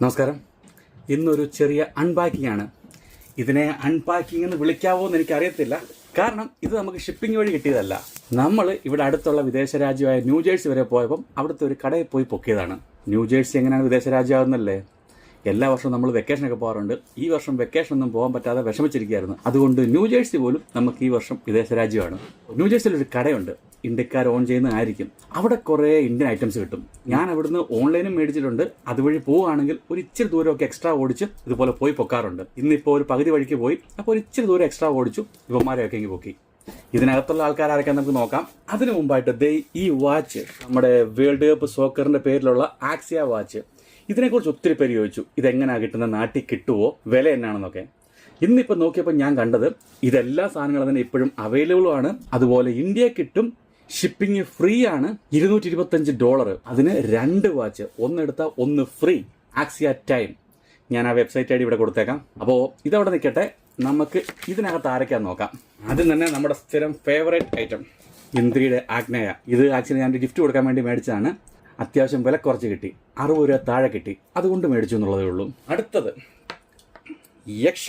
നമസ്കാരം. ഇന്നൊരു ചെറിയ അൺപാക്കിംഗ് ആണ്. ഇതിനെ അൺപാക്കിംഗ് എന്ന് വിളിക്കാവോ എന്ന് എനിക്കറിയത്തില്ല. കാരണം ഇത് നമുക്ക് ഷിപ്പിംഗ് വഴി കിട്ടിയതല്ല. നമ്മൾ ഇവിടെ അടുത്തുള്ള വിദേശ രാജ്യമായ ന്യൂജേഴ്സി വരെ പോയപ്പം അവിടുത്തെ ഒരു കടയിൽ പോയി പൊക്കിയതാണ്. ന്യൂജേഴ്സി എങ്ങനെയാണ് വിദേശ രാജ്യമാകുന്നല്ലേ? എല്ലാ വർഷവും നമ്മൾ വെക്കേഷനൊക്കെ പോകാറുണ്ട്. ഈ വർഷം വെക്കേഷൻ ഒന്നും പോകാൻ പറ്റാതെ വിഷമിച്ചിരിക്കുകയായിരുന്നു. അതുകൊണ്ട് ന്യൂജേഴ്സി പോലും നമുക്ക് ഈ വർഷം വിദേശ രാജ്യമാണ്. ന്യൂജേഴ്സിയിൽ ഒരു കടയുണ്ട്, ഇന്ത്യക്കാർ ഓൺ ചെയ്യുന്നതായിരിക്കും. അവിടെ കുറേ ഇന്ത്യൻ ഐറ്റംസ് കിട്ടും. ഞാൻ അവിടുന്ന് ഓൺലൈനും മേടിച്ചിട്ടുണ്ട്. അതുവഴി പോവുകയാണെങ്കിൽ ഒരു ഇച്ചിരി ദൂരമൊക്കെ എക്സ്ട്രാ ഓടിച്ച് ഇതുപോലെ പോയി പൊക്കാറുണ്ട്. ഇന്നിപ്പോൾ ഒരു പകുതി വഴിക്ക് പോയി, അപ്പോൾ ഒരു ഇച്ചിരി ദൂരം എക്സ്ട്രാ ഓടിച്ചു ഇവന്മാരെയൊക്കെ ഇങ്ങ് പൊക്കി. ഇതിനകത്തുള്ള ആൾക്കാരൊക്കെ നമുക്ക് നോക്കാം. അതിനു മുമ്പായിട്ട് ഈ വാച്ച്, നമ്മുടെ വേൾഡ് കപ്പ് സോക്കറിന്റെ പേരിലുള്ള ആക്സിയ വാച്ച്, ഇതിനെക്കുറിച്ച് ഒത്തിരി പേര് ചോദിച്ചു. ഇതെങ്ങനെയാണ് കിട്ടുന്നത്, നാട്ടിൽ കിട്ടുമോ, വില എന്നാണെന്നൊക്കെ. ഇന്നിപ്പോൾ നോക്കിയപ്പോൾ ഞാൻ കണ്ടത് ഇതെല്ലാ സാധനങ്ങളും തന്നെ ഇപ്പോഴും അവൈലബിളും ആണ്. അതുപോലെ ഇന്ത്യയിൽ കിട്ടും, ഷിപ്പിംഗ് ഫ്രീ ആണ്. $225. അതിന് 2 വാച്ച്, ഒന്നെടുത്താൽ ഒന്ന് ഫ്രീ. Axia time. ഞാൻ ആ വെബ്സൈറ്റ് ഐഡി ഇവിടെ കൊടുത്തേക്കാം. അപ്പോൾ ഇതവിടെ നിൽക്കട്ടെ, നമുക്ക് ഇതിനകത്ത് ആരൊക്കെയാ നോക്കാം. ആദ്യം തന്നെ നമ്മുടെ സ്ഥിരം ഫേവറേറ്റ് ഐറ്റം, ഇന്ദ്രിയുടെ ആഗ്നേയ. ഇത് ആക്ച്വലി ഞാൻ ഗിഫ്റ്റ് കൊടുക്കാൻ വേണ്ടി മേടിച്ചതാണ്. അത്യാവശ്യം വില കുറച്ച് കിട്ടി, 60 രൂപ താഴെ കിട്ടി, അതുകൊണ്ട് മേടിച്ചു എന്നുള്ളതേ ഉള്ളൂ. അടുത്തത് യക്ഷ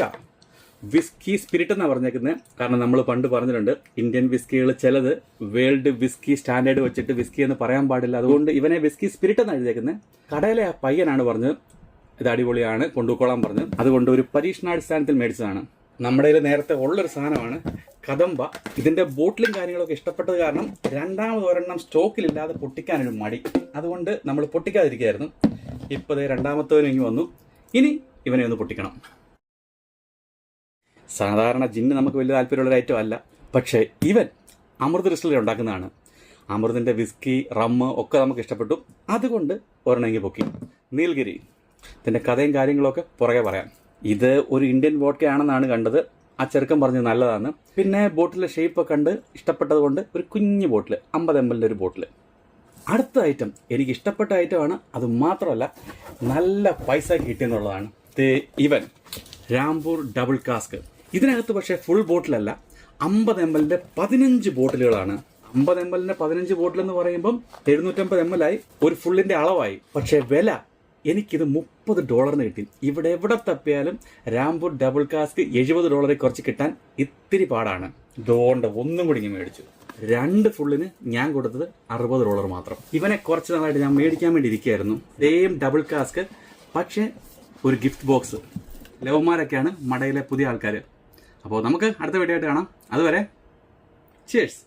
വിസ്കി സ്പിരിറ്റ് എന്നാണ് പറഞ്ഞേക്കുന്നത്. കാരണം നമ്മൾ പണ്ട് പറഞ്ഞിട്ടുണ്ട്, ഇന്ത്യൻ വിസ്കികൾ ചിലത് വേൾഡ് വിസ്കി സ്റ്റാൻഡേർഡ് വെച്ചിട്ട് വിസ്കി എന്ന് പറയാൻ പാടില്ല. അതുകൊണ്ട് ഇവനെ വിസ്കി സ്പിരിറ്റ് എന്നാണ് എഴുതിയേക്കുന്നത്. കടയിലെ ആ പയ്യനാണ് പറഞ്ഞത് ഇത് അടിപൊളിയാണ്, കൊണ്ടുപോയിക്കോളാൻ പറഞ്ഞു. അതുകൊണ്ട് ഒരു പരീക്ഷണാടിസ്ഥാനത്തിൽ മേടിച്ചതാണ്. നമ്മുടെ കയ്യിൽ നേരത്തെ ഉള്ളൊരു സാധനമാണ് കദംബ. ഇതിന്റെ ബോട്ടിലും കാര്യങ്ങളൊക്കെ ഇഷ്ടപ്പെട്ടത് കാരണം രണ്ടാമത് ഒരെണ്ണം സ്റ്റോക്കിലില്ലാതെ പൊട്ടിക്കാനൊരു മടി. അതുകൊണ്ട് നമ്മൾ പൊട്ടിക്കാതിരിക്കുകയായിരുന്നു. ഇപ്പോൾ രണ്ടാമത്തവനും ഇങ്ങ് വന്നു. ഇനി ഇവനെ ഒന്ന് പൊട്ടിക്കണം. സാധാരണ ജിന്ന് നമുക്ക് വലിയ താല്പര്യമുള്ള ഐറ്റം അല്ല, പക്ഷേ ഇവൻ അമൃത് ഡിസ്റ്റിലറി ഉണ്ടാക്കുന്നതാണ്. അമൃതിന്റെ വിസ്കി, റമ്മ് ഒക്കെ നമുക്ക് ഇഷ്ടപ്പെട്ടു. അതുകൊണ്ട് ഒരെണ്ണെങ്കിൽ പൊക്കി. നീൽഗിരി. ഇതിന്റെ കഥയും കാര്യങ്ങളൊക്കെ പുറകെ പറയാം. ഇത് ഒരു ഇന്ത്യൻ വോഡ്കയാണെന്നാണ് കണ്ടത്. ആ ചെറുക്കൻ പറഞ്ഞ് നല്ലതാണ്. പിന്നെ ബോട്ടിലെ ഷേപ്പ് കണ്ട് ഇഷ്ടപ്പെട്ടത് കൊണ്ട് ഒരു കുഞ്ഞു ബോട്ടിൽ, 50 ml ഒരു ബോട്ടിൽ. അടുത്ത ഐറ്റം എനിക്ക് ഇഷ്ടപ്പെട്ട ഐറ്റമാണ്. അത് മാത്രമല്ല നല്ല പൈസ കിട്ടിയെന്നുള്ളതാണ്. ഇവൻ രാംപൂർ ഡബിൾ കാസ്ക്. ഇതിനകത്ത് പക്ഷേ ഫുൾ ബോട്ടിലല്ല, 50 ml 15 ബോട്ടിലുകളാണ്. 50 ml 15 ബോട്ടിൽ എന്ന് പറയുമ്പം 750 ml ആയി, ഒരു ഫുള്ളിന്റെ അളവായി. പക്ഷേ വില എനിക്കിത് $30 കിട്ടി. ഇവിടെ എവിടെ തപ്പിയാലും രാംപൂർ ഡബിൾ കാസ്ക് $70 കുറച്ച് കിട്ടാൻ ഇത്തിരി പാടാണ്. അതുകൊണ്ട് ഒന്നും കൂടി മേടിച്ചു. 2 ഫുള്ളിന് ഞാൻ കൊടുത്തത് $60 മാത്രം. ഇവനെ കുറച്ച് നാളായിട്ട് ഞാൻ മേടിക്കാൻ വേണ്ടി ഇരിക്കുകയായിരുന്നു. സെയിം ഡബിൾ കാസ്ക്, പക്ഷേ ഒരു ഗിഫ്റ്റ് ബോക്സ്. ലവന്മാരൊക്കെയാണ് മടയിലെ പുതിയ ആൾക്കാർ. അപ്പോൾ നമുക്ക് അടുത്ത വീഡിയോ ആയിട്ട് കാണാം. അതുവരെ ചിയേഴ്സ്.